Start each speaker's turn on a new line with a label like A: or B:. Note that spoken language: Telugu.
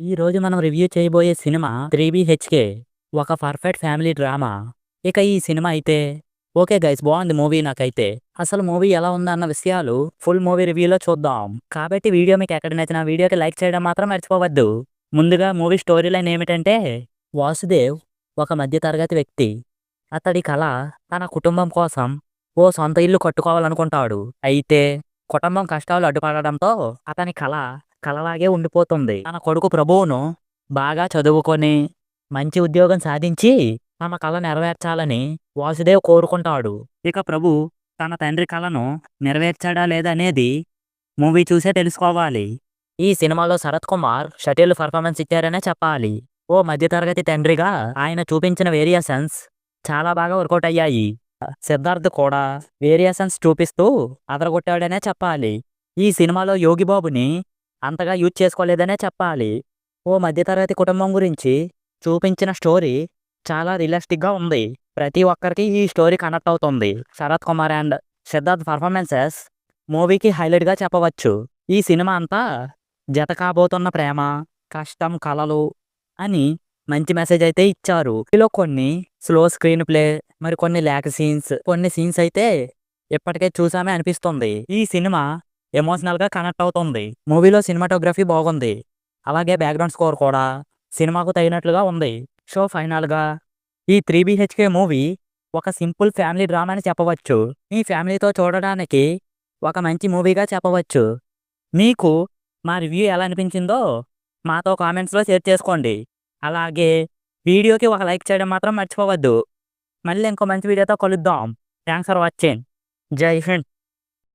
A: ఈ రోజు మనం రివ్యూ చేయబోయే సినిమా 'త్రీ బీహెచ్కే' ఒక పర్ఫెక్ట్ ఫ్యామిలీ డ్రామా. ఇక ఈ సినిమా అయితే ఓకే గైస్, బాగుంది మూవీ నాకైతే. అసలు మూవీ ఎలా ఉందన్న విషయాలు ఫుల్ మూవీ రివ్యూలో చూద్దాం. కాబట్టి వీడియో మీకు ఎక్కడ నచ్చినా వీడియోకి లైక్ చేయడం మాత్రం మర్చిపోవద్దు. ముందుగా మూవీ స్టోరీ లైన్ ఏమిటంటే, వాసుదేవ్ ఒక మధ్యతరగతి వ్యక్తి. అతడి కల తన కుటుంబం కోసం ఓ సొంత ఇల్లు కట్టుకోవాలనుకుంటాడు. అయితే కుటుంబం కష్టాలు అడ్డుపడడంతో అతని కల కలలాగే ఉండిపోతుంది. తన కొడుకు ప్రభువును బాగా చదువుకొని మంచి ఉద్యోగం సాధించి తమ కల నెరవేర్చాలని వాసుదేవ్ కోరుకుంటాడు. ఇక ప్రభు తన తండ్రి కలను నెరవేర్చాడా లేదనేది మూవీ చూసే తెలుసుకోవాలి. ఈ సినిమాలో శరత్ కుమార్ షటిల్ పర్ఫార్మెన్స్ ఇచ్చారనే చెప్పాలి. ఓ మధ్యతరగతి తండ్రిగా ఆయన చూపించిన వేరియేషన్స్ చాలా బాగా వర్కౌట్ అయ్యాయి. సిద్ధార్థ్ కూడా వేరియేషన్స్ చూపిస్తూ అదరగొట్టాడనే చెప్పాలి. ఈ సినిమాలో యోగి బాబుని అంతగా యూజ్ చేసుకోలేదనే చెప్పాలి. ఓ మధ్యతరగతి కుటుంబం గురించి చూపించిన స్టోరీ చాలా రియలిస్టిక్గా ఉంది. ప్రతి ఒక్కరికి ఈ స్టోరీ కనెక్ట్ అవుతుంది. శరత్ కుమార్ అండ్ సిద్ధార్థ్ పర్ఫార్మెన్సెస్ మూవీకి హైలైట్గా చెప్పవచ్చు. ఈ సినిమా అంతా జత కాబోతున్న ప్రేమ, కష్టం, కలలు అని మంచి మెసేజ్ అయితే ఇచ్చారు. ఇందులో కొన్ని స్లో స్క్రీన్ ప్లే, మరి కొన్ని ల్యాక్ సీన్స్, కొన్ని సీన్స్ అయితే ఇప్పటికే చూసామే అనిపిస్తుంది. ఈ సినిమా ఎమోషనల్గా కనెక్ట్ అవుతుంది. మూవీలో సినిమాటోగ్రఫీ బాగుంది. అలాగే బ్యాక్గ్రౌండ్ స్కోర్ కూడా సినిమాకు తగినట్లుగా ఉంది. సో ఫైనల్గా ఈ 'త్రీ బీహెచ్కే' మూవీ ఒక సింపుల్ ఫ్యామిలీ డ్రామా అని చెప్పవచ్చు. మీ ఫ్యామిలీతో చూడడానికి ఒక మంచి మూవీగా చెప్పవచ్చు. మీకు మా రివ్యూ ఎలా అనిపించిందో మాతో కామెంట్స్లో షేర్ చేసుకోండి. అలాగే వీడియోకి ఒక లైక్ చేయడం మాత్రం మర్చిపోవద్దు. మళ్ళీ ఇంకో మంచి వీడియోతో కలుద్దాం. Thanks for watching. జై హింద్.